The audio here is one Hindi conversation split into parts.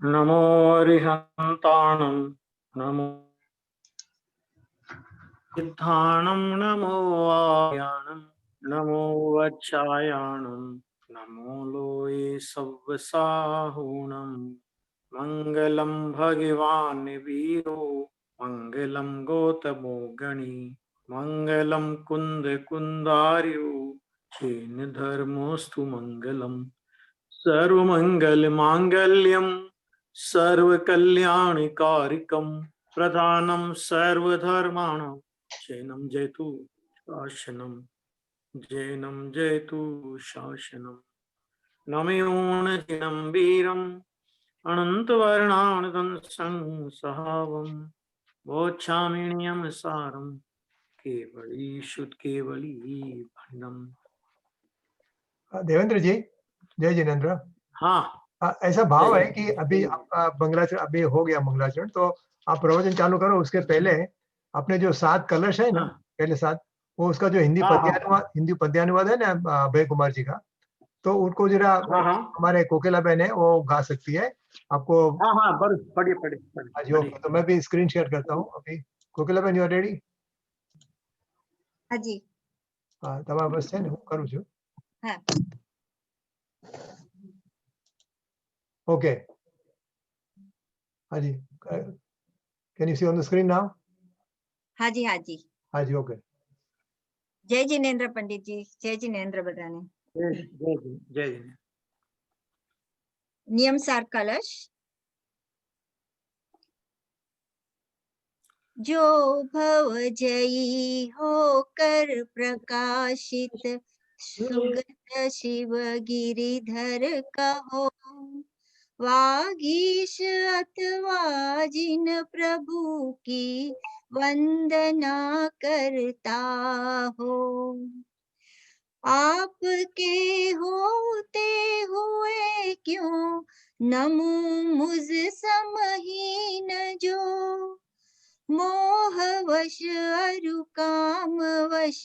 नमो अरिहन्ताणं नमो सिद्धाणं नमो आयाणं नमो वत्सायाणं नमो लोये सव्वसाहुणं मङ्गलं भगवान् वीरो मङ्गलं गौतमो गणी मङ्गलं कुन्द कुन्दार्यो येन धर्मोऽस्तु मङ्गलम् सर्वमङ्गलमाङ्गल्यं सर्वकल्याणकारिकं प्रधानं सर्वधर्माणां जैनं जयतु शासनं जैनं जयतु शासनं नमयोनजिनं वीरम् अनन्तवर्णानदंसं सहावं वोच्छामिण्यं सारं केवली शुद्ध केवली भंडम। देवेंद्र जी, जय जिनेन्द्र। हाँ, ऐसा भाव जय है कि अभी आपका मंगलाचरण अभी हो गया मंगलाचरण, तो आप प्रवचन चालू करो। उसके पहले आपने जो 7 कलश है ना, हाँ, पहले 7, वो उसका जो हाँ, हाँ, हिंदी पद्यानुवाद है ना अभय कुमार जी का, तो उनको जरा हाँ, हाँ, हमारे कोकिला बहन है वो गा सकती है आपको। हाँ, हाँ, पढ़िए पढ़िए हाँ जी, पढ़िए। ओके, तो मैं भी स्क्रीन शेयर करता हूँ अभी। कोकिला बहन, यू आर रेडी? हाँ जी। हाँ, તમારા બસ છે ને, હું કરું છું. हाँ। ओके, हाँ जी, can you see on the screen now? हाँ जी, हाँ जी। हाँ जी, ओके। जय जिनेन्द्र पंडित जी, जय जिनेन्द्र बधाने। जय। नियम सार कलश। जो भव जयी होकर प्रकाशित सुगत शिव गिरिधर कहो, वागीश अथवा जिन प्रभु की वंदना करता हो, आपके होते हुए क्यों नमो मुझ समहीन जो, मोहवश अरु कामवश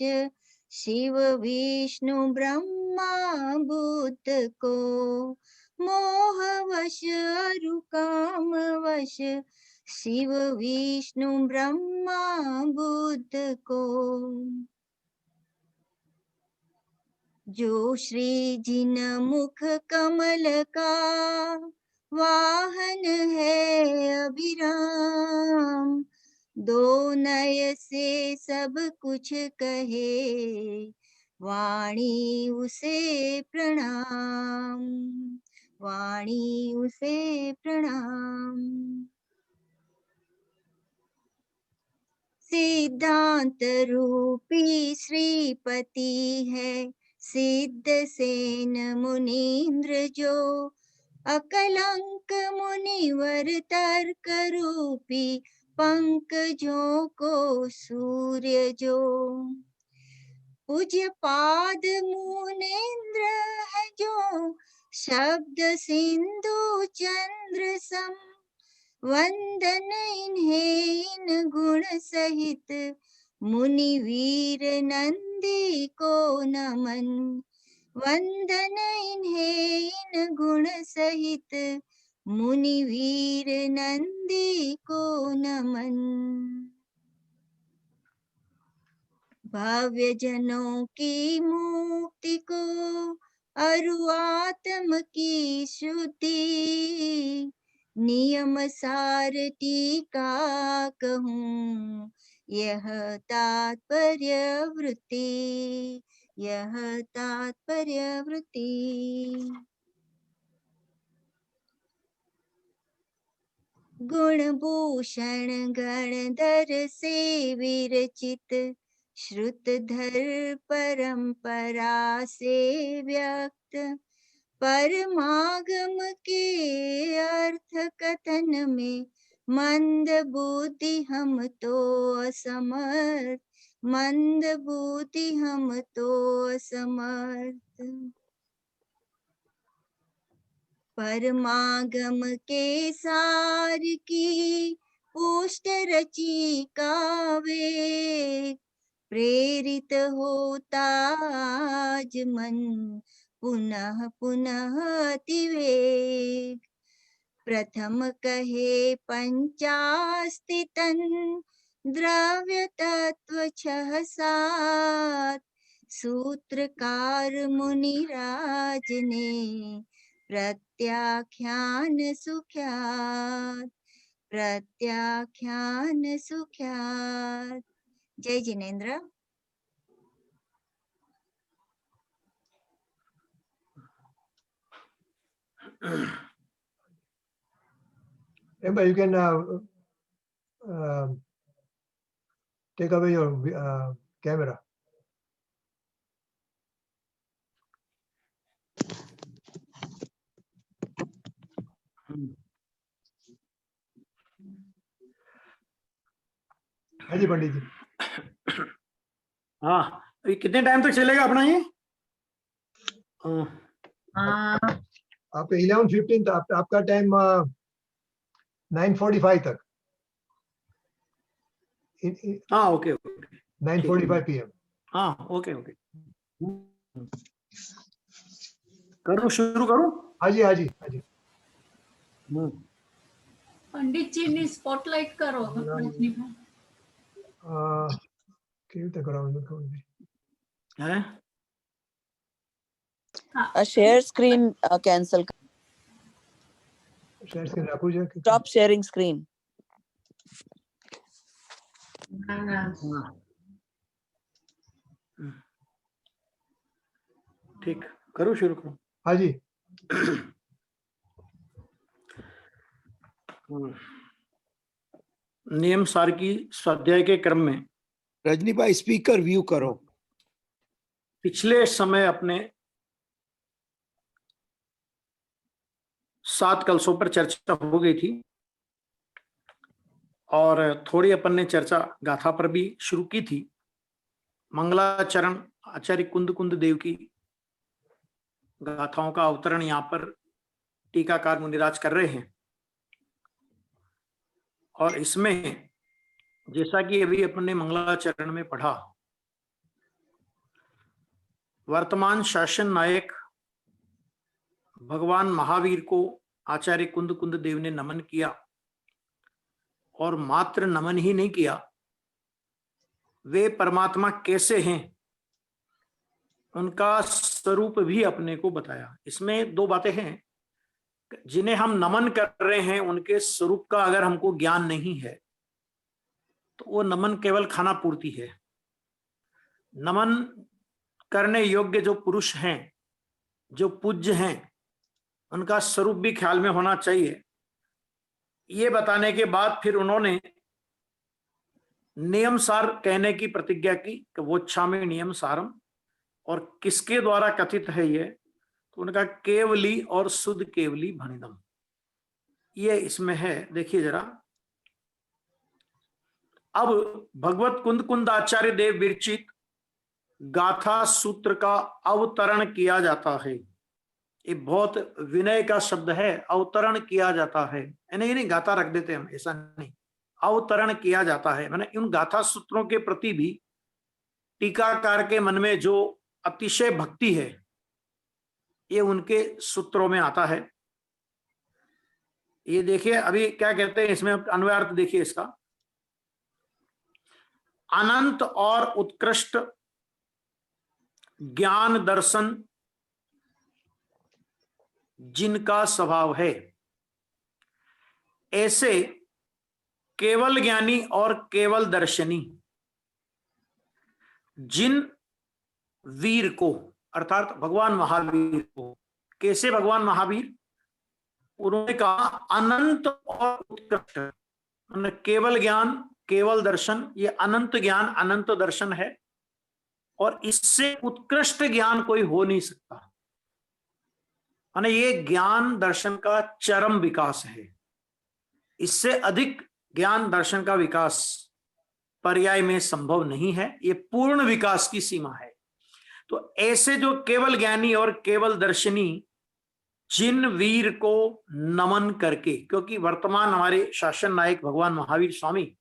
शिव विष्णु ब्रह्मा बुद्ध को, मोहवश अरु कामवश शिव विष्णु ब्रह्मा बुद्ध को। जो श्री जिन मुख कमल का वाहन है अभिराम, दो नय से सब कुछ कहे वाणी उसे प्रणाम, वाणी उसे प्रणाम। सिद्धांत रूपी श्रीपति है सिद्ध सेन मुनीन्द्र जो, अकलंक मुनिवर तर्क रूपी पंकजों को सूर्य जो, पूज्य पाद मुनीन्द्र है जो शब्द सिंधु चंद्र सम, वंदन इन्हें इन गुण सहित मुनि वीर नंदी को नमन, वंदन इन्हें इन गुण सहित मुनि वीर नंदी को नमन। भव्य जनों की मुक्ति को अरु आत्म की शुद्धि, नियम सार टीका कहूँ यह तात्पर्य वृत्ति, यह तात्पर्य वृत्ति। गुणभूषण गणधर से विरचित श्रुतधर परंपरा से व्यक्त, परमागम के अर्थ कथन में मंद बुद्धि हम तो असमर्थ, मंद बुद्धि हम तो असमर्थ। परमागम के सार की पुष्ट रची का वेग, प्रेरित होता आज मन पुनः पुनः अतिवेग, प्रथम कहे पंचास्ति तन द्रव्य तत्व छह सात सूत्रकार मुनिराज ने प्रत्याख्यान सुख्यात प्रत्याख्यान सुख्यात। जय Jinendra. Remember, you can take away your camera. हाँ जी पंडित जी। हाँ, अभी कितने टाइम तक चलेगा अपना ये? आपका 11:15 आपका टाइम 9:45 तक। हाँ, ओके ओके, 9:45 PM। हाँ ओके ओके, करूँ, शुरू करूँ? हाँ जी हाँ जी हाँ जी। पंडित जी ने स्पॉटलाइट करो रजनी भाई। કેવી રીતે કરાવવાનું ખબર નહીં. हैं? Share screen cancel share screen રાખવું છે કે स्टॉप शेयरिंग स्क्रीन। हाँ। ठीक, करूँ, शुरू करूँ? हाँ जी। नियम सार की स्वाध्याय के क्रम में रजनी भाई स्पीकर व्यू करो। पिछले समय अपने 7 कलशों पर चर्चा हो गई थी और थोड़ी अपन ने चर्चा गाथा पर भी शुरू की थी। मंगलाचरण आचार्य कुंद कुंद देव की गाथाओं का अवतरण यहाँ पर टीकाकार मुनिराज कर रहे हैं और इसमें जैसा कि अभी अपन ने मंगलाचरण में पढ़ा, वर्तमान शासन नायक भगवान महावीर को आचार्य कुंद कुंद देव ने नमन किया और मात्र नमन ही नहीं किया, वे परमात्मा कैसे हैं उनका स्वरूप भी अपने को बताया। इसमें दो बातें हैं, जिन्हें हम नमन कर रहे हैं उनके स्वरूप का अगर हमको ज्ञान नहीं है तो वो नमन केवल खाना पूर्ति है। नमन करने योग्य जो पुरुष हैं, जो पूज्य हैं, उनका स्वरूप भी ख्याल में होना चाहिए। ये बताने के बाद फिर उन्होंने नियम सार कहने की प्रतिज्ञा की कि वो छामे नियम सारम, और किसके द्वारा कथित है ये, तो उनका केवली और शुद्ध केवली भनिदम, ये इसमें है। देखिए जरा, अब भगवत कुंद कुंद आचार्य देव विरचित गाथा सूत्र का अवतरण किया जाता है। ये बहुत विनय का शब्द है, अवतरण किया जाता है। नहीं गाथा रख देते हम, ऐसा नहीं, अवतरण किया जाता है। मैंने उन गाथा सूत्रों के प्रति भी टीकाकार के मन में जो अतिशय भक्ति है, ये उनके सूत्रों में आता है। ये देखिए अभी क्या कहते हैं इसमें, अन्वयार्थ देखिए इसका। अनंत और उत्कृष्ट ज्ञान दर्शन जिनका स्वभाव है, ऐसे केवल ज्ञानी और केवल दर्शनी जिन वीर को, अर्थात भगवान महावीर को, कैसे भगवान महावीर, उन्होंने कहा अनंत और उत्कृष्ट, केवल ज्ञान केवल दर्शन, ये अनंत ज्ञान अनंत दर्शन है और इससे उत्कृष्ट ज्ञान कोई हो नहीं सकता। माने ये ज्ञान दर्शन का चरम विकास है, इससे अधिक ज्ञान दर्शन का विकास पर्याय में संभव नहीं है, ये पूर्ण विकास की सीमा है। तो ऐसे जो केवल ज्ञानी और केवल दर्शनी जिन वीर को नमन करके, क्योंकि वर्तमान हमारे शासन नायक भगवान महावीर स्वामी,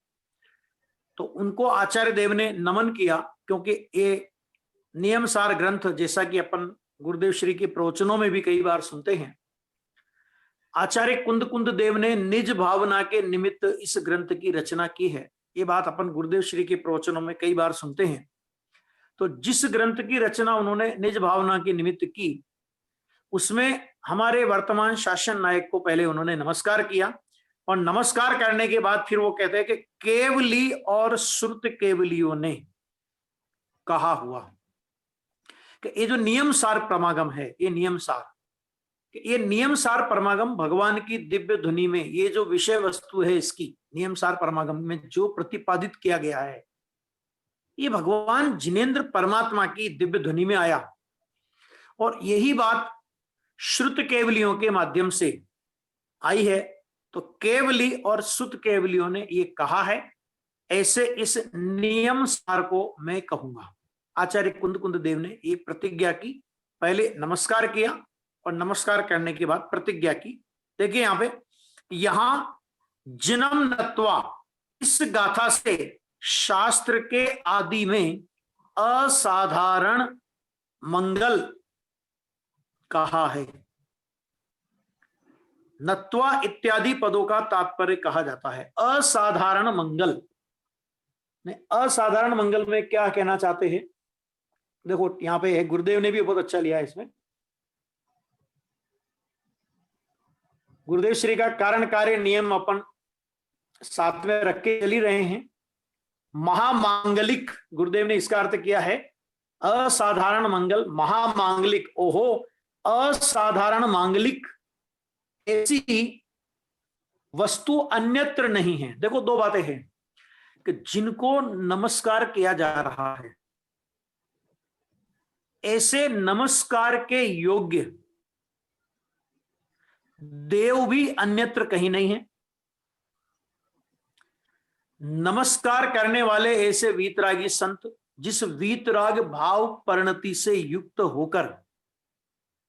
तो उनको आचार्य देव ने नमन किया, क्योंकि ये नियम सार ग्रंथ, जैसा कि अपन गुरुदेव श्री के प्रवचनों में भी कई बार सुनते हैं, आचार्य कुंद कुंद देव ने निज भावना के निमित्त इस ग्रंथ की रचना की है। ये बात अपन गुरुदेव श्री के प्रवचनों में कई बार सुनते हैं। तो जिस ग्रंथ की रचना उन्होंने निज भावना के निमित्त की, उसमें हमारे वर्तमान शासन नायक को पहले उन्होंने नमस्कार किया, और नमस्कार करने के बाद फिर वो कहते हैं कि केवली और श्रुत केवलियों ने कहा हुआ कि ये जो नियम सार प्रमागम है, ये नियम सार प्रमागम भगवान की दिव्य ध्वनि में, ये जो विषय वस्तु है इसकी नियम सार प्रमागम में जो प्रतिपादित किया गया है, ये भगवान जिनेंद्र परमात्मा की दिव्य ध्वनि में आया। और यही बात श्रुत केवलियों के माध्यम से आई है। तो केवली और श्रुत केवलियों ने ये कहा है, ऐसे इस नियम सार को मैं कहूंगा। आचार्य कुंद कुंद देव ने ये प्रतिज्ञा की, पहले नमस्कार किया और नमस्कार करने के बाद प्रतिज्ञा की। देखिए यहां पे, यहां जन्म नत्वा इस गाथा से शास्त्र के आदि में असाधारण मंगल कहा है। नत्वा इत्यादि पदों का तात्पर्य कहा जाता है असाधारण मंगल। असाधारण मंगल में क्या कहना चाहते हैं? देखो यहां पे है, गुरुदेव ने भी बहुत अच्छा लिया है इसमें। गुरुदेव श्री का कारण कार्य नियम अपन साथ में रख के चल ही रहे हैं। महामांगलिक, गुरुदेव ने इसका अर्थ किया है असाधारण मंगल, महामांगलिक। ओहो, असाधारण मांगलिक ऐसी वस्तु अन्यत्र नहीं है। देखो दो बातें हैं कि जिनको नमस्कार किया जा रहा है, ऐसे नमस्कार के योग्य देव भी अन्यत्र कहीं नहीं है। नमस्कार करने वाले ऐसे वीतरागी संत, जिस वीतराग भाव परिणति से युक्त होकर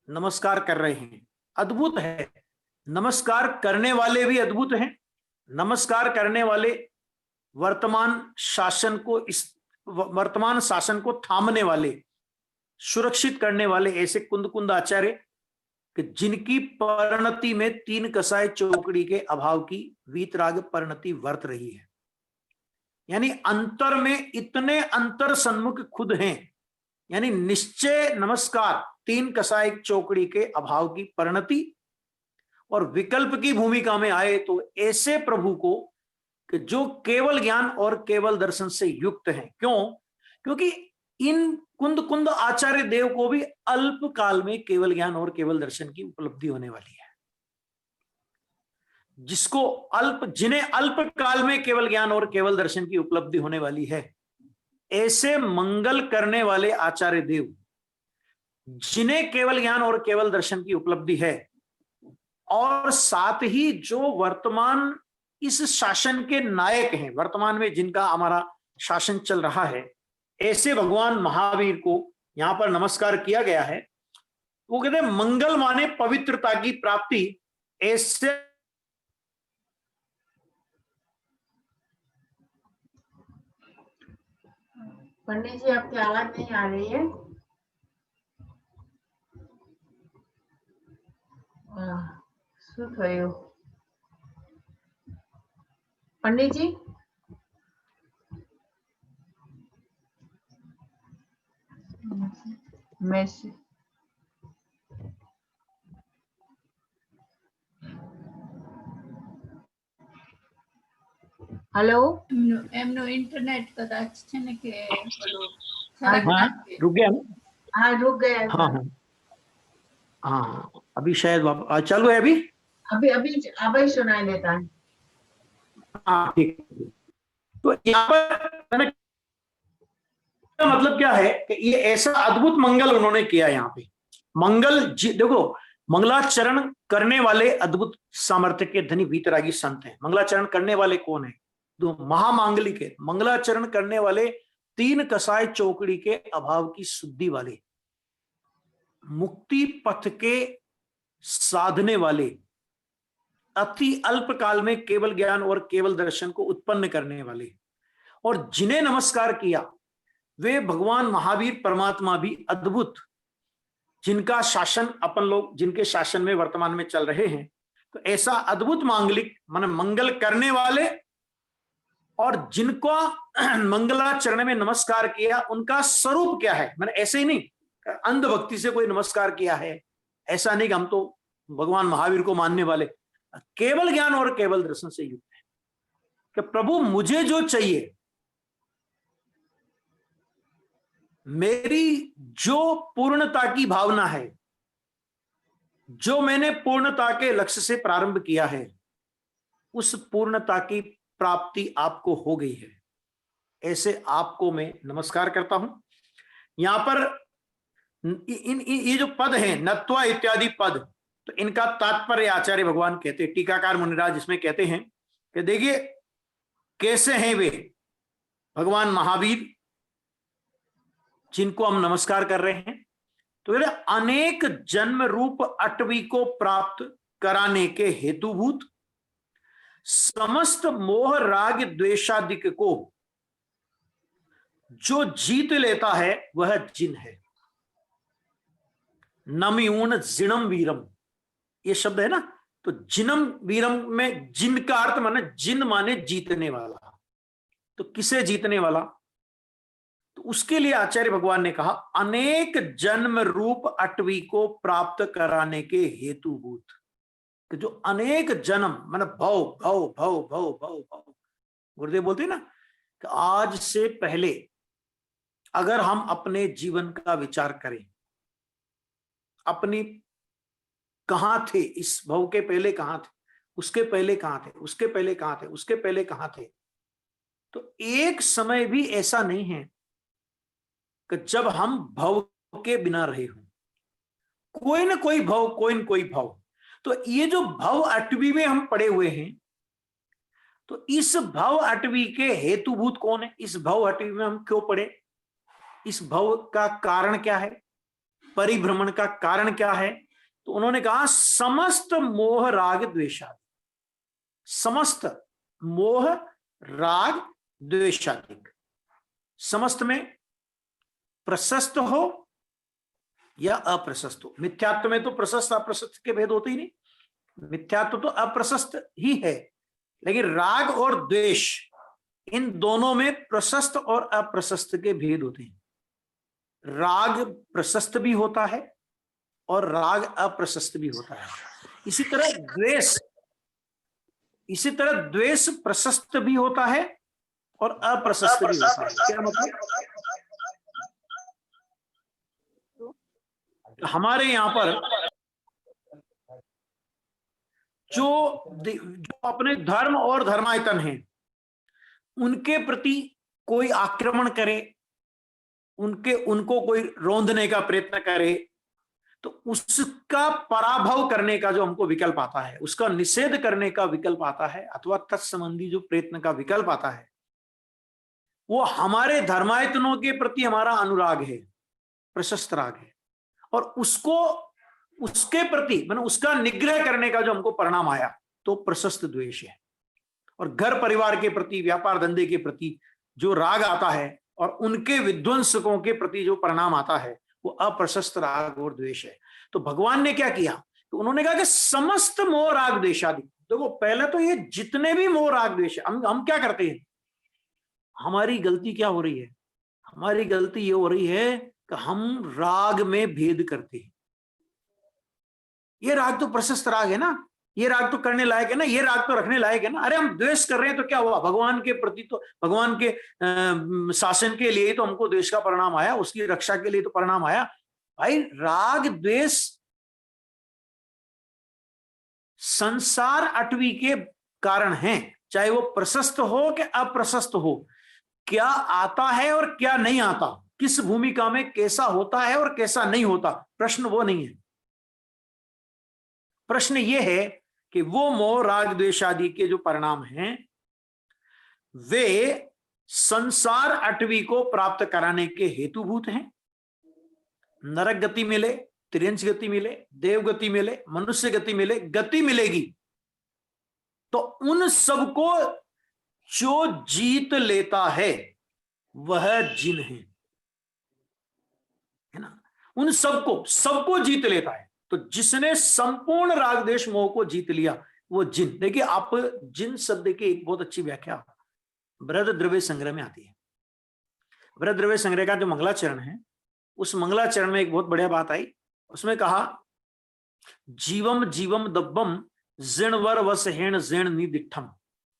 नमस्कार कर रहे हैं, अद्भुत है। नमस्कार करने वाले भी अद्भुत हैं। नमस्कार करने वाले वर्तमान शासन को थामने वाले, सुरक्षित करने वाले ऐसे कुंद कुंद आचार्य कि जिनकी परिणति में तीन कसाय चौकड़ी के अभाव की वीतराग परिणति वर्त रही है। यानी अंतर में इतने अंतर सन्मुख खुद हैं, यानी निश्चय नमस्कार तीन कसाय चौकड़ी के अभाव की परिणति और विकल्प की भूमिका में आए। तो ऐसे प्रभु को कि जो केवल ज्ञान और केवल दर्शन से युक्त हैं। क्यों? क्योंकि इन कुंद कुंद आचार्य देव को भी अल्प काल में केवल ज्ञान और केवल दर्शन की उपलब्धि होने वाली है। जिन्हें अल्प काल में केवल ज्ञान और केवल दर्शन की उपलब्धि होने वाली है, ऐसे मंगल करने वाले आचार्य देव, जिन्हें केवल ज्ञान और केवल दर्शन की उपलब्धि है, और साथ ही जो वर्तमान इस शासन के नायक हैं, वर्तमान में जिनका हमारा शासन चल रहा है, ऐसे भगवान महावीर को यहां पर नमस्कार किया गया है। वो कहते हैं मंगल माने पवित्रता की प्राप्ति। ऐसे पंडित जी आपकी आवाज नहीं आ रही है। શું થયું पंडित जी? मैसेज हेलो, એમનો ઇન્ટરનેટ કદાચ છે ને કે रुक गया ना? हाँ रुक गया। हाँ अभी शायद चालू है। अभी अभी सुनाई देता है। हाँ ठीक। तो यहाँ पर मतलब क्या है कि ये ऐसा अद्भुत मंगल उन्होंने किया। यहाँ पे मंगल देखो, मंगलाचरण करने वाले अद्भुत सामर्थ्य के धनी वीतरागी संत हैं। मंगलाचरण करने वाले कौन है? दो महामांगलिक है। मंगलाचरण करने वाले तीन कसाय चौकड़ी के अभाव की शुद्धि वाले, मुक्ति पथ के साधने वाले, अति अल्प काल में केवल ज्ञान और केवल दर्शन को उत्पन्न करने वाले, और जिन्हें नमस्कार किया वे भगवान महावीर परमात्मा भी अद्भुत, जिनका शासन अपन लोग जिनके शासन में वर्तमान में चल रहे हैं, तो ऐसा अद्भुत मांगलिक माने मंगल करने वाले और जिनको मंगलाचरण में नमस्कार किया उनका स्वरूप क्या है, मैंने ऐसे ही नहीं अंधभक्ति से कोई नमस्कार किया है, ऐसा नहीं कि हम तो भगवान महावीर को मानने वाले, केवल ज्ञान और केवल दर्शन से युक्त है कि प्रभु मुझे जो चाहिए, मेरी जो पूर्णता की भावना है, जो मैंने पूर्णता के लक्ष्य से प्रारंभ किया है, उस पूर्णता की प्राप्ति आपको हो गई है, ऐसे आपको मैं नमस्कार करता हूं। यहां पर ये जो पद हैं नत्वा इत्यादि पद, तो इनका तात्पर्य आचार्य भगवान कहते हैं, टीकाकार मुनिराज इसमें कहते हैं कि देखिए कैसे हैं वे भगवान महावीर जिनको हम नमस्कार कर रहे हैं, तो अनेक जन्म रूप अटवी को प्राप्त कराने के हेतुभूत, समस्त मोह राग द्वेषादिक को जो जीत लेता है वह जिन है। नमयून जिनम वीरम, ये शब्द है ना, तो जिनम वीरम में जिन का अर्थ माने जिन माने जीतने वाला, तो किसे जीतने वाला, तो उसके लिए आचार्य भगवान ने कहा अनेक जन्म रूप अटवी को प्राप्त कराने के हेतुभूत, कि जो अनेक जन्म माने भव भव भव भव भव भव, गुरुदेव बोलते हैं ना कि आज से पहले अगर हम अपने जीवन का विचार करें, अपनी कहां थे, इस भव के पहले कहां थे, उसके पहले कहां थे, उसके पहले कहां थे, उसके पहले कहां थे, तो एक समय भी ऐसा नहीं है कि जब हम भव के बिना रहे हो, कोई ना कोई भव, कोई न कोई भव। तो ये जो भव अटवी में हम पड़े हुए हैं, तो इस भव अटवी के हेतुभूत कौन है, इस भव अटवी में हम क्यों पड़े, इस भव का कारण क्या है, परिभ्रमण का कारण क्या है, तो उन्होंने कहा समस्त मोह राग द्वेषादि, समस्त मोह राग द्वेषादि, समस्त में प्रशस्त हो या अप्रशस्त हो। मिथ्यात्व में तो प्रशस्त अप्रशस्त के भेद होते ही नहीं, मिथ्यात्व तो अप्रशस्त ही है, लेकिन राग और द्वेष इन दोनों में प्रशस्त और अप्रशस्त के भेद होते हैं। राग प्रशस्त भी होता है और राग अप्रशस्त भी होता है। इसी तरह द्वेष प्रशस्त भी होता है और अप्रशस्त भी होता है। क्या मतलब, हमारे यहां पर जो अपने धर्म और धर्मायतन हैं, उनके प्रति कोई आक्रमण करे, उनको कोई रोंदने का प्रयत्न करे, तो उसका पराभव करने का जो हमको विकल्प आता है, उसका निषेध करने का विकल्प आता है, अथवा तत्संबंधी जो प्रयत्न का विकल्प आता है, वो हमारे धर्मायतनों के प्रति हमारा अनुराग है, प्रशस्त राग है, और उसके प्रति मैंने उसका निग्रह करने का जो हमको परिणाम आया तो प्रशस्त द्वेष है। और घर परिवार के प्रति, व्यापार धंधे के प्रति जो राग आता है और उनके विध्वंसकों के प्रति जो परिणाम आता है वो अप्रशस्त राग और द्वेष है। तो भगवान ने क्या किया, तो उन्होंने कहा कि समस्त मोह राग द्वेषादि, देखो पहले तो ये जितने भी मोह राग द्वेष है, हम क्या करते हैं, हमारी गलती क्या हो रही है, हमारी गलती ये हो रही है कि हम राग में भेद करते हैं। ये राग तो प्रशस्त राग है ना, ये राग तो करने लायक है ना, ये राग तो रखने लायक है ना। अरे हम द्वेष कर रहे हैं तो क्या हुआ, भगवान के प्रति तो, भगवान के शासन के लिए तो हमको द्वेष का परिणाम आया, उसकी रक्षा के लिए तो परिणाम आया। भाई राग द्वेष संसार अटवी के कारण हैं, चाहे वो प्रशस्त हो कि अप्रशस्त हो। क्या आता है और क्या नहीं आता, किस भूमिका में कैसा होता है और कैसा नहीं होता, प्रश्न वो नहीं है। प्रश्न ये है कि वो मोह राग द्वेष आदि के जो परिणाम हैं वे संसार अटवी को प्राप्त कराने के हेतुभूत हैं। नरक गति मिले, त्रियंश गति मिले, देव गति मिले, मनुष्य गति मिले, गति मिलेगी, तो उन सबको जो जीत लेता है वह जिन है ना, उन सबको जीत लेता है। तो जिसने संपूर्ण राग देश मोह को जीत लिया वो जिन। देखिए आप जिन शब्द की एक बहुत अच्छी व्याख्या बृहद द्रव्य संग्रह में आती है। बृहद द्रव्य संग्रह का जो मंगलाचरण है, उस मंगलाचरण में एक बहुत बढ़िया बात आई। उसमें कहा जीवम जीवम दब्बम जिणवर वस हेण जिण निदिठम।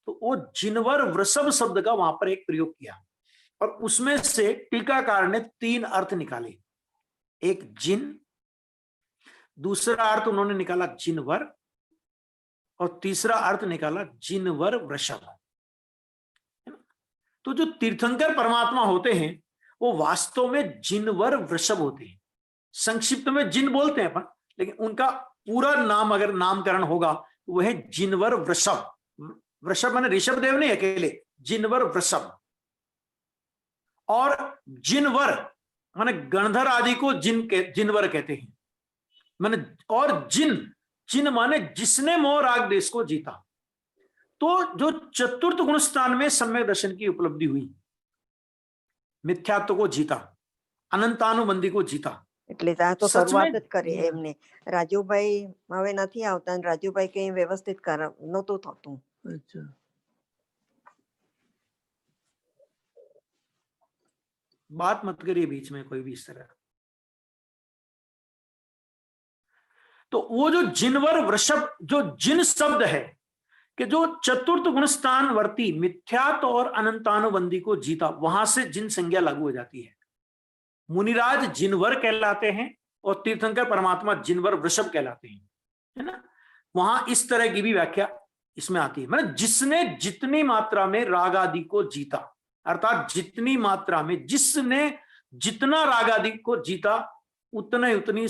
तो वो जिनवर वृषभ शब्द का वहां पर एक प्रयोग किया और उसमें से टीकाकार ने 3 अर्थ निकाले। एक जिन, दूसरा अर्थ उन्होंने निकाला जिनवर, और तीसरा अर्थ निकाला जिनवर वृषभ। तो जो तीर्थंकर परमात्मा होते हैं वो वास्तव में जिनवर वृषभ होते हैं। संक्षिप्त में जिन बोलते हैं अपन, लेकिन उनका पूरा नाम अगर नामकरण होगा तो वह है जिनवर वृषभ। वृषभ माने ऋषभ देव नहीं अकेले, जिनवर वृषभ। और जिनवर माने गणधर आदि को जिनवर कहते हैं माने। और जिन माने जिसने मोह राग देश को जीता। तो जो चतुर्थ गुण स्थान में सम्यक दर्शन की उपलब्धि हुई, मिथ्यात्व को जीता, अनंतानुबंधी को जीता। એટલે ત્યાં તો સચ में- શરૂઆત જ કરી એમને. રાજુભાઈ હવે નથી આવતા અને રાજુભાઈ કઈ વ્યવસ્થિત નહોતું થતું. अच्छा, बात मत करिए बीच में कोई भी इस तरह। तो वो जो जिनवर वृषभ, जो जिन शब्द है कि जो चतुर्थ गुण स्थान वर्ती मिथ्यात्व और अनंतानुबंधी को जीता, वहां से जिन संज्ञा लागू हो जाती है। मुनिराज जिनवर कहलाते हैं और तीर्थंकर परमात्मा जिनवर वृषभ कहलाते हैं, है ना। वहां इस तरह की भी व्याख्या इसमें आती है, मतलब जिसने जितनी मात्रा में राग आदि को जीता, अर्थात जितनी मात्रा में जिसने जितना राग आदि को जीता उतनी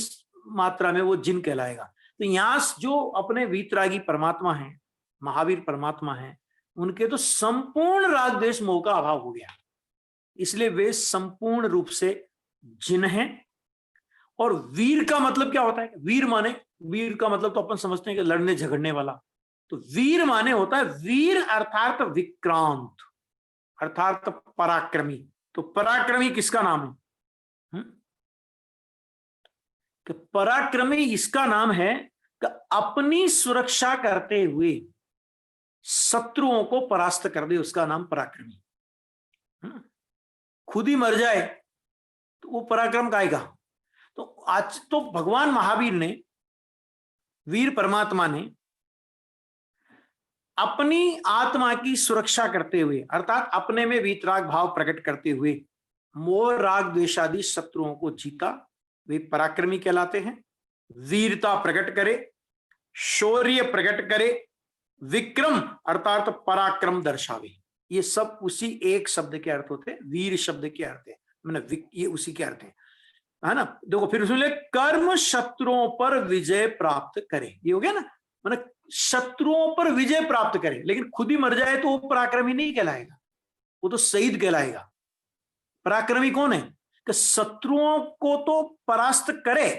मात्रा में वो जिन कहलाएगा। तो यहां जो अपने वीतरागी परमात्मा हैं, महावीर परमात्मा हैं, उनके तो संपूर्ण राग देश मोह का अभाव हो गया, इसलिए वे संपूर्ण रूप से जिन हैं। और वीर का मतलब क्या होता है? वीर माने, वीर का मतलब तो अपन समझते हैं कि लड़ने झगड़ने वाला। तो वीर माने होता है वीर अर्थात विक्रांत, अर्थात पराक्रमी। तो पराक्रमी किसका नाम है? कि पराक्रमी इसका नाम है कि अपनी सुरक्षा करते हुए शत्रुओं को परास्त कर दे, उसका नाम पराक्रमी। खुद ही मर जाए तो वो पराक्रम गाएगा। तो आज तो भगवान महावीर ने, वीर परमात्मा ने अपनी आत्मा की सुरक्षा करते हुए, अर्थात अपने में वीतराग भाव प्रकट करते हुए मोह राग द्वेषादि शत्रुओं को जीता, वे पराक्रमी कहलाते हैं। वीरता प्रकट करे, शौर्य प्रकट करे, विक्रम अर्थात पराक्रम दर्शावे, ये सब उसी एक शब्द के अर्थ होते हैं, वीर शब्द के अर्थ है, मैंने ये उसी के अर्थ है ना। देखो फिर उसमें कर्म शत्रुओं पर विजय प्राप्त करे, ये हो गया ना, मैंने शत्रुओं पर विजय प्राप्त करे, लेकिन खुद ही मर जाए तो वो पराक्रमी नहीं कहलाएगा, वो तो शहीद कहलाएगा। पराक्रमी कौन है? कि शत्रुओं को तो परास्त करे,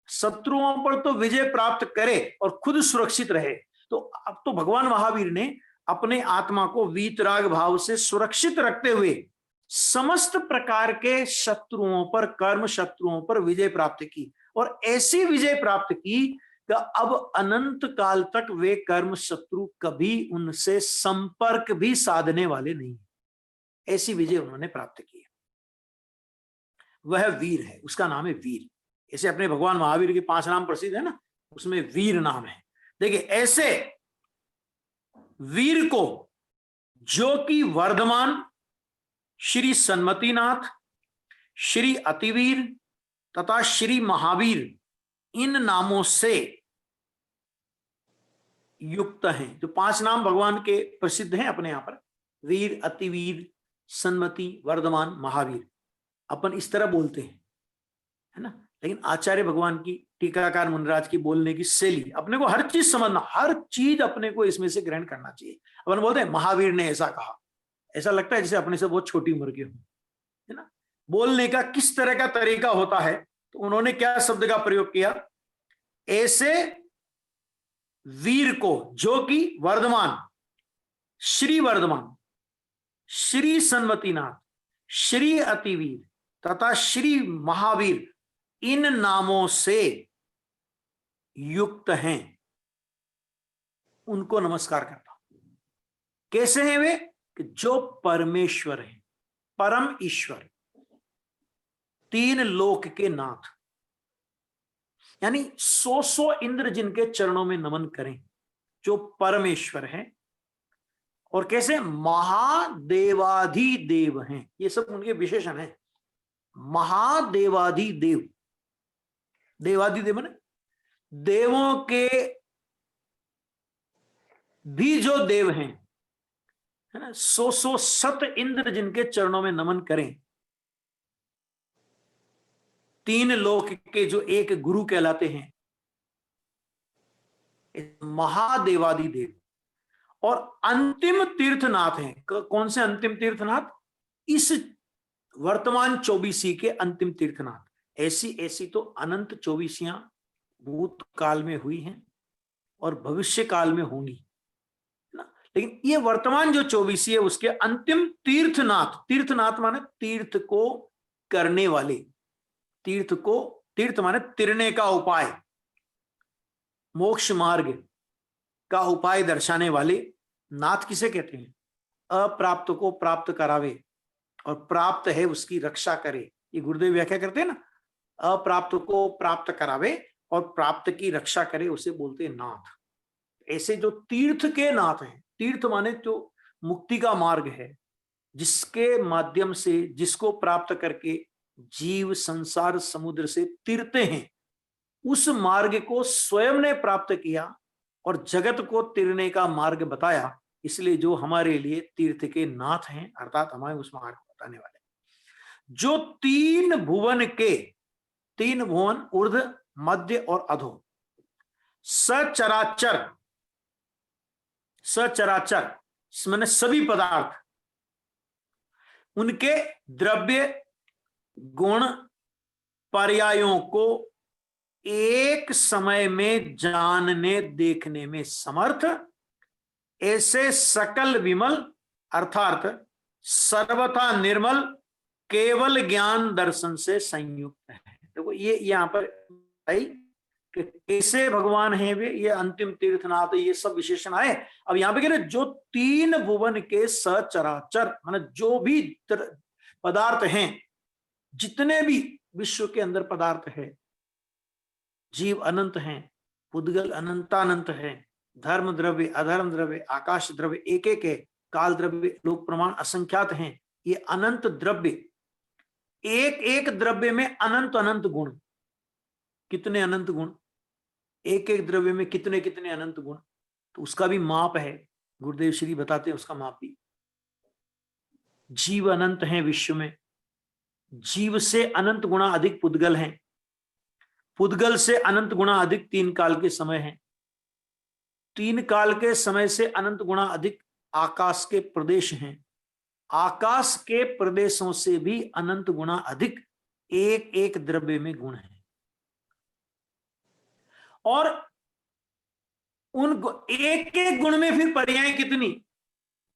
शत्रुओं पर तो विजय प्राप्त करे और खुद सुरक्षित रहे। तो अब तो भगवान महावीर ने अपने आत्मा को वीतराग भाव से सुरक्षित रखते हुए समस्त प्रकार के शत्रुओं पर, कर्म शत्रुओं पर विजय प्राप्त की, और ऐसी विजय प्राप्त की कि अब अनंत काल तक वे कर्म शत्रु कभी उनसे संपर्क भी साधने वाले नहीं। ऐसी विजय उन्होंने प्राप्त की है, वह वीर है, उसका नाम है वीर। ऐसे अपने भगवान महावीर के 5 नाम प्रसिद्ध है ना, उसमें वीर नाम है। देखिए ऐसे वीर को जो कि वर्धमान, श्री सन्मतिनाथ, श्री अतिवीर तथा श्री महावीर, इन नामों से युक्त हैं। जो 5 नाम भगवान के प्रसिद्ध हैं अपने यहां पर, वीर, अतिवीर, सन्मति, वर्धमान, महावीर, अपन इस तरह बोलते हैं, है ना। लेकिन आचार्य भगवान की, टीकाकार मुनिराज की बोलने की शैली, अपने को हर चीज समझना, हर चीज अपने को इसमें से ग्रहण करना चाहिए। अपन बोलते हैं महावीर ने ऐसा कहा, ऐसा लगता है जैसे अपने से बहुत छोटी उम्र के हो, है ना। बोलने का किस तरह का तरीका होता है, तो उन्होंने क्या शब्द का प्रयोग किया? ऐसे वीर को जो कि वर्धमान, श्री वर्धमान, श्री सन्मतिनाथ, श्री अतिवीर तथा श्री महावीर, इन नामों से युक्त हैं उनको नमस्कार करता हूं। कैसे हैं वे? कि जो परमेश्वर हैं, परम ईश्वर, तीन लोक के नाथ, यानी 100 इंद्र जिनके चरणों में नमन करें, जो परमेश्वर हैं। और कैसे? महादेवाधिदेव हैं, ये सब उनके विशेषण हैं। महादेवाधिदेव, देवाधिदेव माने देवों के भी जो देव हैं, है ना, 100 शत इंद्र जिनके चरणों में नमन करें, तीन लोक के जो एक गुरु कहलाते हैं, महादेवाधिदेव। और अंतिम तीर्थनाथ हैं। कौन से अंतिम तीर्थनाथ? इस वर्तमान 24 के अंतिम तीर्थनाथ। ऐसी ऐसी तो अनंत 24 भूतकाल में हुई हैं और भविष्य काल में होंगी ना, लेकिन ये वर्तमान जो 24 है उसके अंतिम तीर्थनाथ। तीर्थनाथ माने तीर्थ को करने वाले, तीर्थ माने तिरने का उपाय, मोक्ष मार्ग का उपाय दर्शाने वाले। नाथ किसे कहते हैं? अप्राप्त को प्राप्त करावे और प्राप्त है उसकी रक्षा करे। ये गुरुदेव व्याख्या करते हैं ना, अप्राप्त को प्राप्त करावे और प्राप्त की रक्षा करे, उसे बोलते हैं नाथ। ऐसे जो तीर्थ के नाथ हैं, तीर्थ माने जो मुक्ति का मार्ग है, जिसके माध्यम से, जिसको प्राप्त करके जीव संसार समुद्र से तिरते हैं, उस मार्ग को स्वयं ने प्राप्त किया और जगत को तिरने का मार्ग बताया। इसलिए जो हमारे लिए तीर्थ के नाथ हैं, अर्थात हमारे उस मार्ग को बताने वाले, जो तीन भुवन के, तीन भुवन ऊर्ध्व, मध्य और अधो, सचराचर, सचराचर माने सभी पदार्थ, उनके द्रव्य गुण पर्यायों को एक समय में जानने देखने में समर्थ, ऐसे सकल विमल अर्थात सर्वथा निर्मल केवल ज्ञान दर्शन से संयुक्त है। देखो ये यहाँ पर आई कि कैसे भगवान हैं वे, ये अंतिम तीर्थनाथ, ये सब विशेषण आए। अब यहाँ पे कह रहे जो तीन भुवन के सचराचर, माने जो भी पदार्थ हैं, जितने भी विश्व के अंदर पदार्थ है, जीव अनंत हैं, पुद्गल अनंतानंत है, धर्म द्रव्य अधर्म द्रव्य आकाश द्रव्य एक एक है, काल द्रव्य लोक प्रमाण असंख्यात हैं। ये अनंत द्रव्य, एक एक द्रव्य में अनंत अनंत गुण, कितने अनंत गुण, एक एक द्रव्य में कितने कितने अनंत गुण, तो उसका भी माप है। गुरुदेव श्री बताते हैं उसका माप भी। जीव अनंत हैं विश्व में, जीव से अनंत गुणा अधिक पुद्गल हैं, पुद्गल से अनंत गुणा अधिक तीन काल के समय हैं, तीन काल के समय से अनंत गुणा अधिक आकाश के प्रदेश हैं, आकाश के प्रदेशों से भी अनंत गुणा अधिक एक एक द्रव्य में गुण है। और उन एक एक गुण में फिर पर्याय कितनी?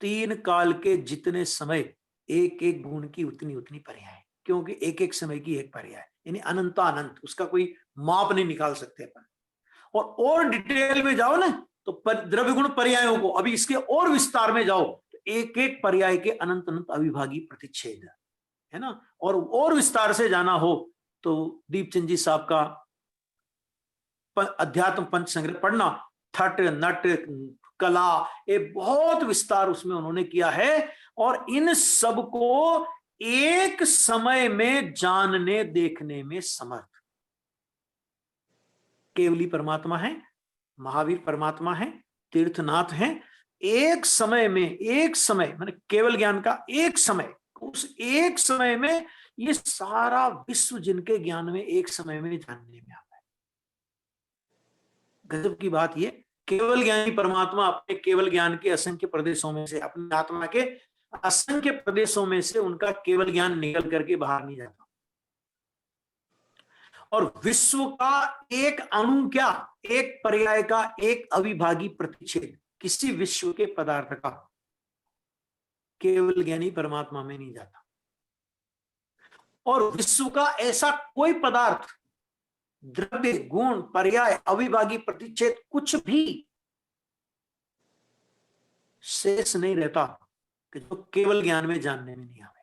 तीन काल के जितने समय एक एक गुण की उतनी उतनी पर्याय, क्योंकि एक एक समय की एक पर्याय, यानी अनंता अनंत, उसका कोई माप नहीं निकाल सकते अपन। और डिटेल में जाओ ना तो द्रव्य गुण पर्यायों को, अभी इसके और विस्तार में जाओ तो एक एक पर्याय के अनंत अनंत अविभागी प्रतिच्छेद है ना। और विस्तार से जाना हो तो दीपचंद जी साहब का अध्यात्म पंच संग्रह पढ़ना, थट नट कला, ये बहुत विस्तार उसमें उन्होंने किया है। और इन सब को एक समय में जानने देखने में समर्थ केवली परमात्मा है, महावीर परमात्मा है, तीर्थनाथ हैं। एक समय में, एक समय माने केवल ज्ञान का एक समय, उस एक समय में ये सारा विश्व जिनके ज्ञान में एक समय में जानने में आता है। गजब की बात ये, केवल ज्ञानी परमात्मा अपने केवल ज्ञान के असंख्य प्रदेशों में से, अपनी आत्मा के असंख्य प्रदेशों में से उनका केवल ज्ञान निकल करके बाहर नहीं जाता। और विश्व का एक अणु क्या, एक पर्याय का एक अविभागी प्रतिच्छेद किसी विश्व के पदार्थ का केवल ज्ञानी परमात्मा में नहीं जाता। और विश्व का ऐसा कोई पदार्थ द्रव्य गुण पर्याय अविभागी प्रतिच्छेद कुछ भी शेष नहीं रहता कि जो केवल ज्ञान में जानने में नहीं आवे।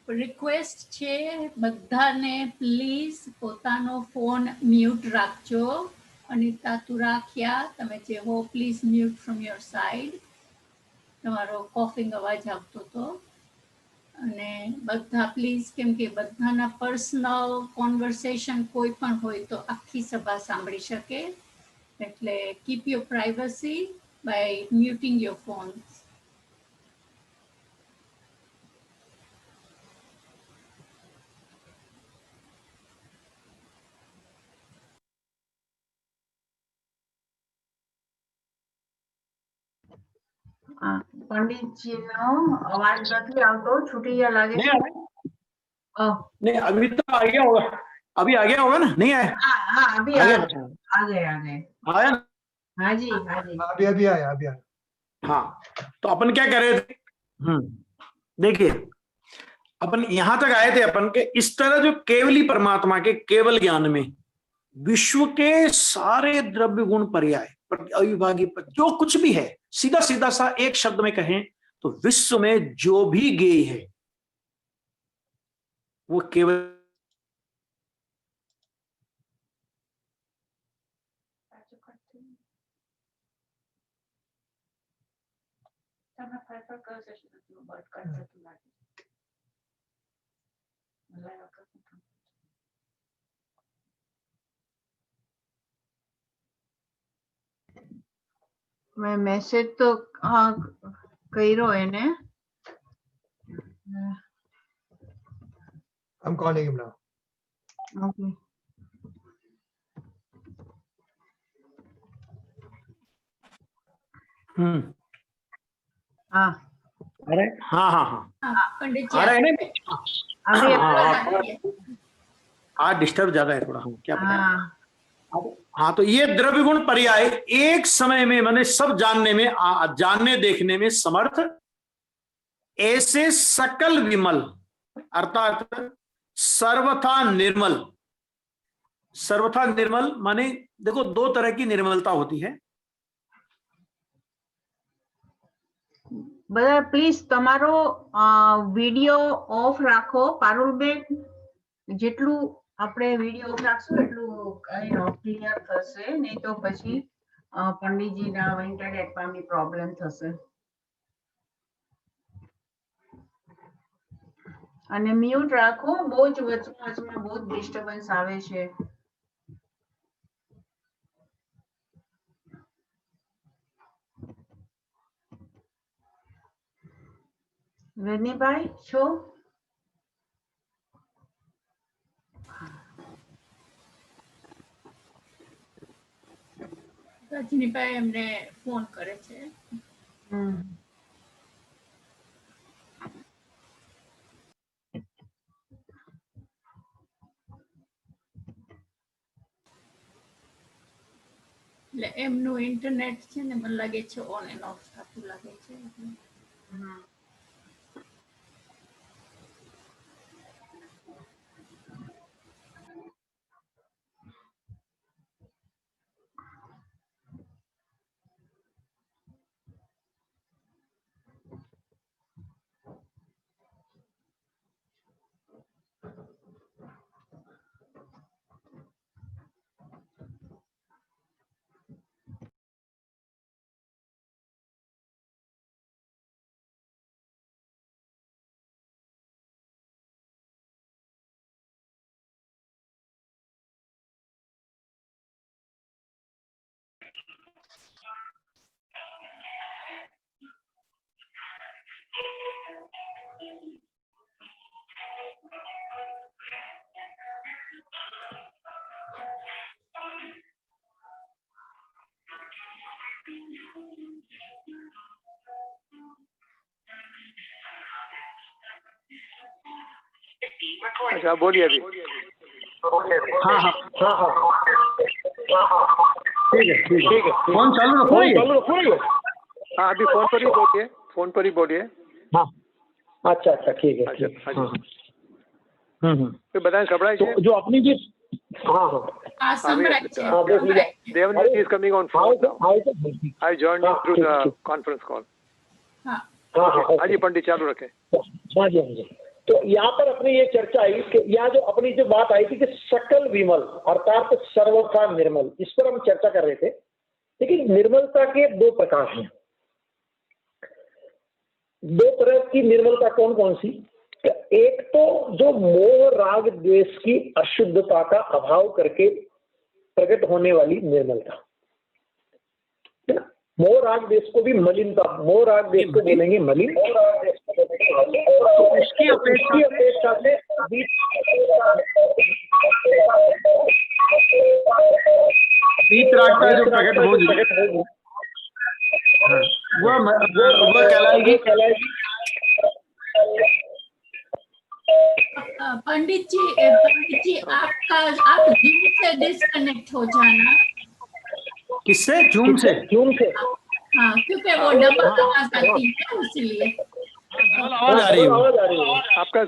રિક્વેસ્ટ છે બધાને પ્લીઝ પોતાનો ફોન મ્યુટ રાખજો. અનિતા તું રાખ્યા, તમે જે હો please mute from your side. તમારો કોફિંગ અવાજ આવતો હતો. અને બધા પ્લીઝ, કેમ કે બધાના પર્સનલ કોન્વર્સેશન કોઈ પણ હોય તો આખી સભા સાંભળી શકે, એટલે keep your privacy by muting your phone. Pandit ji नो अवाज नहीं आवतो, छूटी गया लागे नहीं छे। आ रहा? ओ, नहीं अभी तो आ गया होगा, अभी आ गया होगा ना? नहीं आया? हाँ अभी आ आ गया? गए आया ना? हाँ जी हाँ जी। अभी अभी आया अभी आया। हाँ, तो अपन क्या कर रहे थे? देखिए, अपन यहां तक आए थे अपन के इस तरह जो केवली परमात्मा के केवल ज्ञान में विश्व के सारे द्रव्य गुण पर्याय अविभागी जो कुछ भी है, सीधा सीधा सा एक शब्द में कहें तो विश्व में जो भी ज्ञेय है वो केवल मैं मैसेज तो हाँ करो एने। I'm calling him now. Okay हाँ अरे हाँ हाँ हाँ પંડિતજી आ रहा है ना? अभी हाँ डिस्टर्ब ज्यादा है थोड़ा, क्या पता। हाँ हाँ, तो ये द्रव्य गुण पर्याय एक समय में मैंने सब जानने में जानने देखने में समर्थ, ऐसे सकल विमल अर्थात सर्वथा निर्मल। सर्वथा निर्मल माने देखो दो तरह की निर्मलता होती है। બધા પ્લીઝ તમારો વિડિયો ઓફ રાખો પારુલબેન. જેટલું આપણે વિડિયો ઓફ રાખશું એટલું ક્લિયર થશે, નહીં તો પછી પંડિતજીના ઇન્ટરનેટમાં બી પ્રોબ્લેમ થશે. અને મ્યુટ રાખો, બહુ જ વચમાં બહુ જ ડિસ્ટર્બન્સ આવે છે. રજનીભાઈ છો? રજનીભાઈ એમને ફોન કરે છે. એટલે એમનું ઇન્ટરનેટ છે ને મને લાગે છે ઓન એન્ડ ઓફ થતું લાગે છે. अच्छा बोलिए अभी। हाँ हाँ ठीक है फोन चालू रखो। हाँ अभी फोन पर ही बोलिए, फोन पर ही बोलिए। हाँ अच्छा अच्छा ठीक है। अच्छा हाँ फिर बताएं घबराइए। तो जो अपनी जी हाँ हाँ હા સંભળાય છે हाँ देख लीजिए। Devendra is coming on हाँ phone तो now. I joined you through the conference call. હા हाँ हाँ हाँ जी पंडित चालू रखें। हाँ जी हाँ जी। तो यहाँ पर अपनी ये चर्चा आई कि यहाँ जो अपनी जो बात आई थी कि सकल विमल अर्थात सर्वथा निर्मल, इस पर हम चर्चा कर रहे थे। लेकिन निर्मलता के दो प्रकार हैं। दो तरह की निर्मलता कौन कौन सी? एक तो जो मोह राग द्वेष की अशुद्धता का अभाव करके प्रकट होने वाली निर्मलता, है ना। मोह राग द्वेष को भी मलिनता, मोह राग द्वेष को बोलेंगे मलिन। इसकी अपेक्षा से वीतरागता जो प्रकट होगी वो कहलाएगी। पंडित जी आप जूम से डिस्कनेक्ट हो जाना। किससे? जूम से? हाँ क्योंकि वो डबल आवाज आती है इसीलिए। आवाज आ रही है। आपका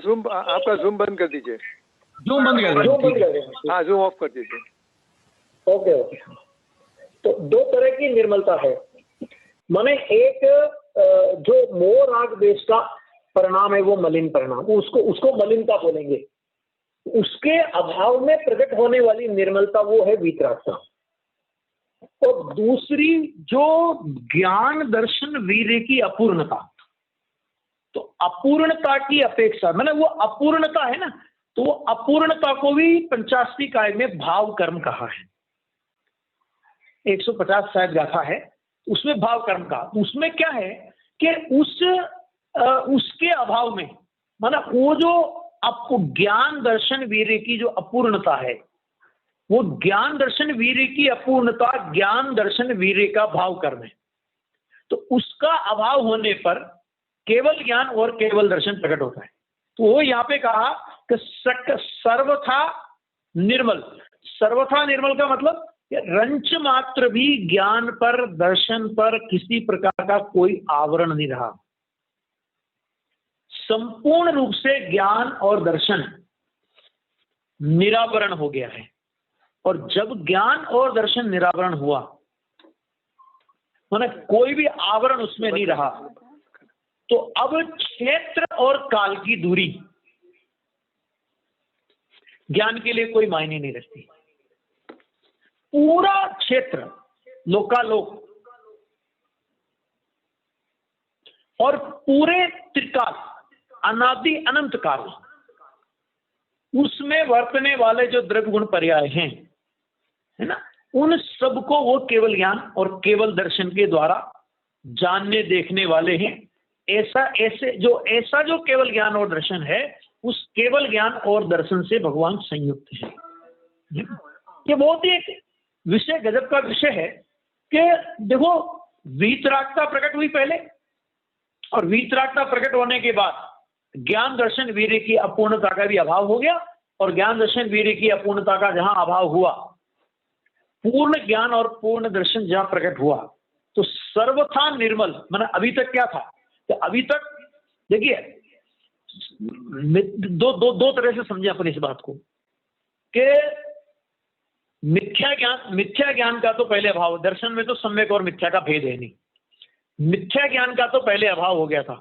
जूम बंद कर दीजिए। जूम बंद कर दीजिए। हाँ जूम ऑफ कर दीजिए। Okay okay. तो दो तरह की निर्मलता है। माने एक जो मोह राग द्वेष का परिणाम है वो मलिन परिणाम, उसको मलिनता बोलेंगे। उसके अभाव में प्रकट होने वाली निर्मलता वो है वीतरागता। और दूसरी जो ज्ञान दर्शन वीर्य की अपूर्णता, तो अपूर्णता की अपेक्षा माने वो अपूर्णता है ना, तो वो अपूर्णता को भी 85वीं काय में भाव कर्म कहा है। 150 शायद गाथा है, उसमें भाव कर्म का। उसमें क्या है कि उसके अभाव में माना वो जो आपको ज्ञान दर्शन वीर्य की जो अपूर्णता है, वो ज्ञान दर्शन वीर्य की अपूर्णता ज्ञान दर्शन वीर्य का भाव कर्म है। तो उसका अभाव होने पर केवल ज्ञान और केवल दर्शन प्रकट होता है। तो वो यहाँ पे कहा कि सर्वथा निर्मल। सर्वथा निर्मल का मतलब रंच मात्र भी ज्ञान पर दर्शन पर किसी प्रकार का कोई आवरण नहीं रहा। संपूर्ण रूप से ज्ञान और दर्शन निरावरण हो गया है। और जब ज्ञान और दर्शन निरावरण हुआ माने कोई भी आवरण उसमें नहीं रहा, तो अब क्षेत्र और काल की दूरी ज्ञान के लिए कोई मायने नहीं रखती। पूरा क्षेत्र लोकालोक और पूरे त्रिकाल अनादि अनंत काल, उसमें वर्तने वाले जो द्रव्य गुण पर्याय हैं, है ना, उन सबको वो केवल ज्ञान और केवल दर्शन के द्वारा जानने देखने वाले हैं। ऐसा जो केवल ज्ञान और दर्शन है, उस केवल ज्ञान और दर्शन से भगवान संयुक्त है। ये बहुत ही एक विषय, गजब का विषय है कि देखो वीतरागता प्रकट हुई पहले, और वीतरागता प्रकट होने के बाद ज्ञान दर्शन वीर्य की अपूर्णता का भी अभाव हो गया। और ज्ञान दर्शन वीर्य की अपूर्णता का जहां अभाव हुआ, पूर्ण ज्ञान और पूर्ण दर्शन जहां प्रकट हुआ, तो सर्वथा निर्मल माने अभी तक क्या था? तो अभी तक देखिए दो तरह से समझे अपन इस बात को कि मिथ्या ज्ञान का तो पहले अभाव, दर्शन में तो सम्यक और मिथ्या का भेद है नहीं। मिथ्या ज्ञान का तो पहले अभाव हो गया था,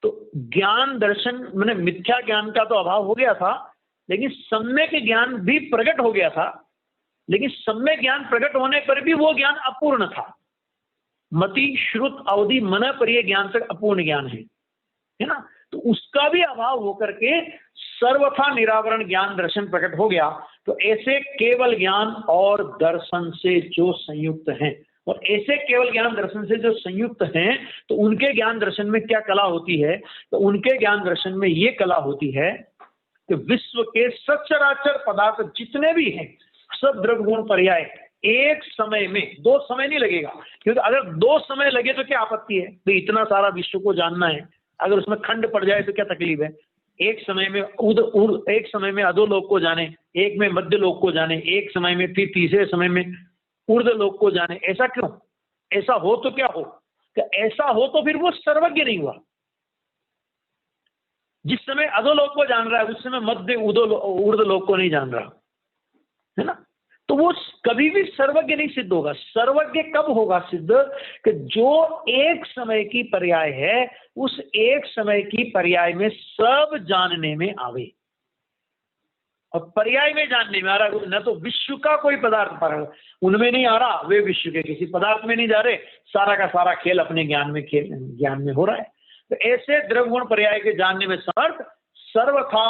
तो ज्ञान दर्शन माने मिथ्या ज्ञान का तो अभाव हो गया था, लेकिन सम्यक ज्ञान भी प्रकट हो गया था। लेकिन सम्यक ज्ञान प्रकट होने पर भी वो ज्ञान अपूर्ण था। मति श्रुत अवधि मन पर ये ज्ञान तक अपूर्ण ज्ञान है ना। तो उसका भी अभाव होकर के सर्वथा निरावरण ज्ञान दर्शन प्रकट हो गया। तो ऐसे केवल ज्ञान और दर्शन से जो संयुक्त हैं, और ऐसे केवल ज्ञान दर्शन से जो संयुक्त हैं, तो उनके ज्ञान दर्शन में क्या कला होती है? तो उनके ज्ञान दर्शन में ये कला होती है कि विश्व के सचराचर पदार्थ जितने भी हैं, सब द्रव्य गुण पर्याय एक समय में, 2 समय नहीं लगेगा, क्योंकि अगर 2 समय लगे तो क्या आपत्ति है? तो इतना सारा विश्व को जानना है, अगर उसमें खंड पड़ जाए तो क्या तकलीफ है? एक समय में एक समय में अधोलोक को जाने, एक में मध्य लोक को जाने, एक समय में फिर तीसरे समय में ऊर्ध्व लोक को जाने। ऐसा क्यों? ऐसा हो तो क्या हो? कि ऐसा हो तो फिर वो सर्वज्ञ नहीं हुआ। जिस समय अधोलोक को जान रहा है उस समय मध्य ऊर्ध्व लोक को नहीं जान रहा है ना, तो वो कभी भी सर्वज्ञ नहीं सिद्ध होगा। सर्वज्ञ कब होगा सिद्ध? कि जो एक समय की पर्याय है उस एक समय की पर्याय में सब जानने में आवे। और पर्याय में जानने में आ रहा, न तो विश्व का कोई पदार्थ पर उनमें नहीं आ रहा, वे विश्व के किसी पदार्थ में नहीं जा रहे, सारा का सारा खेल अपने ज्ञान में हो रहा है। तो ऐसे द्रव्य गुण पर्याय के जानने में समर्थ सर्वथा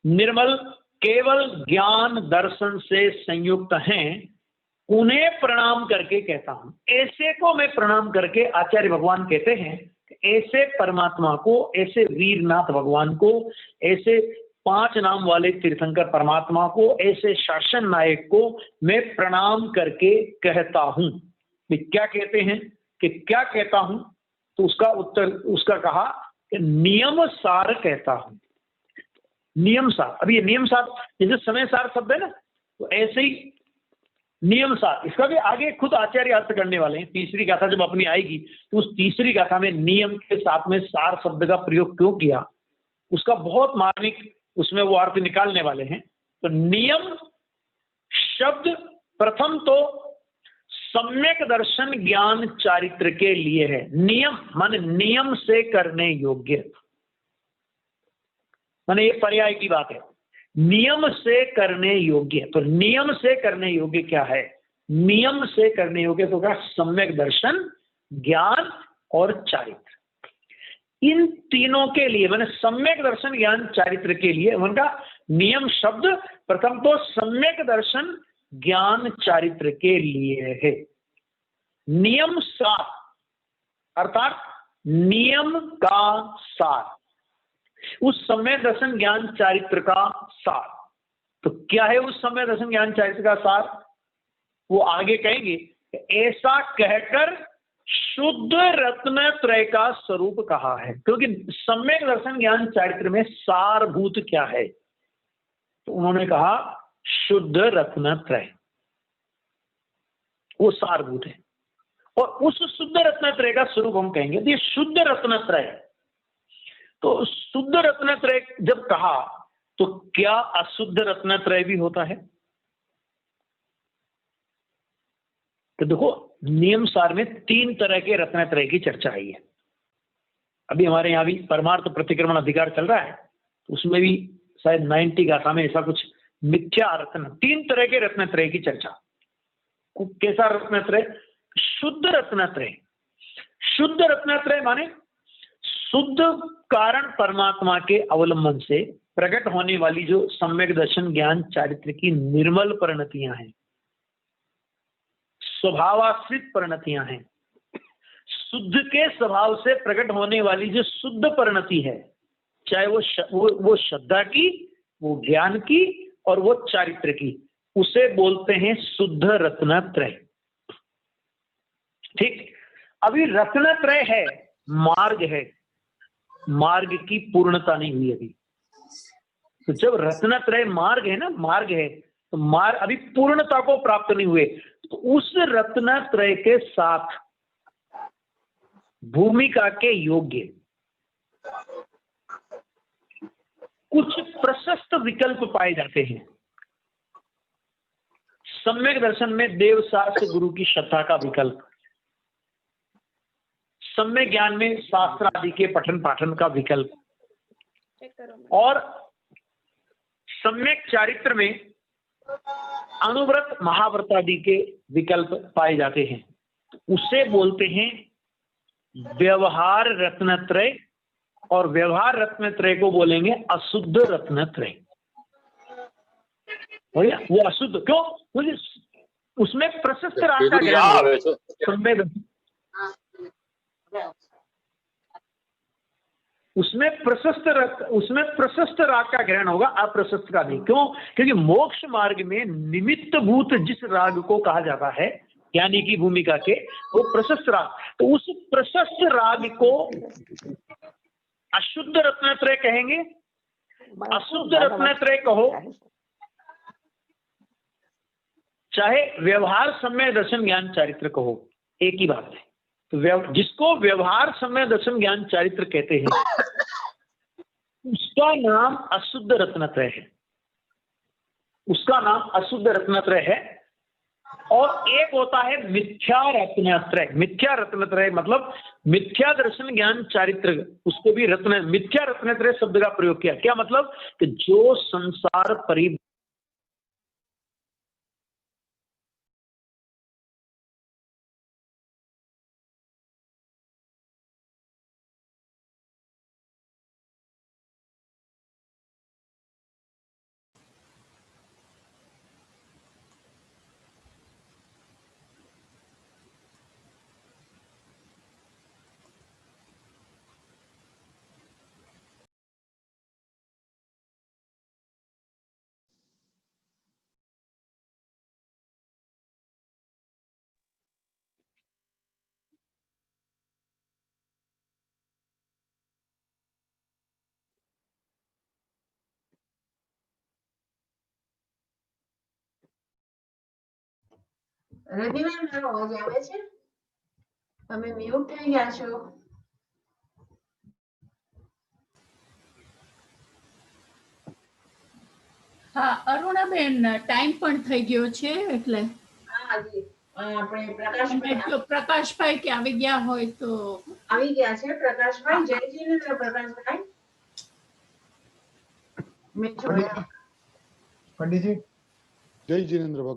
निर्मल केवल ज्ञान दर्शन से संयुक्त हैं, उन्हें प्रणाम करके कहता हूं। ऐसे को मैं प्रणाम करके, आचार्य भगवान कहते हैं ऐसे परमात्मा को, ऐसे वीरनाथ भगवान को, ऐसे 5 नाम वाले तीर्थंकर परमात्मा को, ऐसे शासन नायक को मैं प्रणाम करके कहता हूं। क्या कहते हैं कि क्या कहता हूं? तो उसका उत्तर उसका कहा कि नियम सार कहता हूं। नियम सार, अब ये नियम सार जैसे समय सार शब्द है ना, तो ऐसे ही नियम सार, इसका भी आगे खुद आचार्य अर्थ करने वाले हैं। तीसरी गाथा जब अपनी आएगी तो उस तीसरी गाथा में नियम के साथ में सार शब्द का प्रयोग क्यों किया, उसका बहुत मार्मिक उसमें वो अर्थ निकालने वाले हैं। तो नियम शब्द प्रथम तो सम्यक दर्शन ज्ञान चारित्र के लिए है। नियम माने नियम से करने योग्य, माने ये पर्याय की बात है, नियम से करने योग्य। तो नियम से करने योग्य क्या है? नियम से करने योग्य तो क्या? सम्यक दर्शन, ज्ञान और चारित्र। इन तीनों के लिए माने सम्यक दर्शन, ज्ञान, चारित्र के लिए उनका नियम शब्द प्रथम तो सम्यक दर्शन, ज्ञान, चारित्र के लिए है। नियम सार अर्थात नियम का सार, उस सम्यक दर्शन ज्ञान चारित्र का सार। तो क्या है उस सम्यक दर्शन ज्ञान चारित्र का सार? वो आगे कहेंगे, ऐसा कहकर शुद्ध रत्न त्रय का स्वरूप कहा है। क्योंकि सम्यक दर्शन ज्ञान चारित्र में सारभूत क्या है? तो उन्होंने कहा शुद्ध रत्न त्रय, वो सारभूत है। और उस शुद्ध रत्न त्रय का स्वरूप हम कहेंगे तो ये शुद्ध रत्न त्रय। तो शुद्ध रत्न त्रय जब कहा तो क्या अशुद्ध रत्न त्रय भी होता है? तो देखो नियम सार में 3 तरह के रत्न त्रय की चर्चा आई है। अभी हमारे यहाँ भी परमार्थ प्रतिक्रमण अधिकार चल रहा है, उसमें भी शायद 90 गाथा में ऐसा कुछ मिथ्या रत्न, 3 तरह के रत्न त्रय की चर्चा। कैसा रत्न त्रय? शुद्ध रत्न त्रय। शुद्ध रत्न त्रय माने शुद्ध कारण परमात्मा के अवलंबन से प्रकट होने वाली जो सम्यक दर्शन ज्ञान चारित्र की निर्मल परिणतियां हैं, स्वभावाश्रित परिणतियां हैं, शुद्ध के स्वभाव से प्रकट होने वाली जो शुद्ध परिणति है, चाहे वो श्रद्धा की, वो ज्ञान की और वो चारित्र की, उसे बोलते हैं शुद्ध रत्न त्रय। ठीक, अभी रत्न त्रय है, मार्ग है, मार्ग की पूर्णता नहीं हुई अभी। तो जब रत्न त्रय मार्ग है ना, मार्ग है, तो मार्ग अभी पूर्णता को प्राप्त नहीं हुए, तो उस रत्न त्रय के साथ भूमिका के योग्य कुछ प्रशस्त विकल्प पाए जाते हैं। सम्यक दर्शन में देव शास्त्र गुरु की श्रद्धा का विकल्प, सम्यक ज्ञान में शास्त्र आदि के पठन पाठन का विकल्प, और सम्यक चारित्र में अनुव्रत महाव्रत आदि के विकल्प पाए जाते हैं। उसे बोलते हैं व्यवहार रत्नत्रय, और व्यवहार रत्नत्रय को बोलेंगे अशुद्ध रत्नत्रय। वो अशुद्ध क्यों? क्योंकि उसमें प्रशस्त राग का ज्ञान, उसमें प्रशस्त राग का ग्रहण होगा, अप्रशस्त का नहीं। क्यों? क्योंकि मोक्ष मार्ग में निमित्त भूत जिस राग को कहा जाता है ज्ञानी की भूमिका के, वो प्रशस्त राग। तो उस प्रशस्त राग को अशुद्ध रत्नत्रय कहेंगे, अशुद्ध रत्नत्रय कहो, चाहे व्यवहार सम्य दर्शन ज्ञान चारित्र कहो, एक ही बात है। तो जिसको व्यवहार सम्य दर्शन ज्ञान चारित्र कहते हैं उसका नाम अशुद्ध रत्नत्रय है, उसका नाम अशुद्ध रत्नत्रय है। और एक होता है मिथ्या रत्नत्रय। मिथ्या रत्नत्रय मतलब मिथ्या दर्शन ज्ञान चारित्र, उसको भी रत्न, मिथ्या रत्नत्रय शब्द का प्रयोग किया। क्या मतलब कि जो संसार परि રજનીબેન મારો અવાજ આવે છે? તમે મ્યુટ થઈ ગયા છો. હા અરુણાબેન ટાઈમ પણ થઈ ગયો છે એટલે હા જી આપણે પ્રકાશભાઈ જો પ્રકાશભાઈ કે આવી ગયા હોય તો આવી ગયા છે. પ્રકાશભાઈ, જય જીનેન્દ્ર પ્રકાશભાઈ. મેં જોયા. पंडित जी जय जिनेन्द्र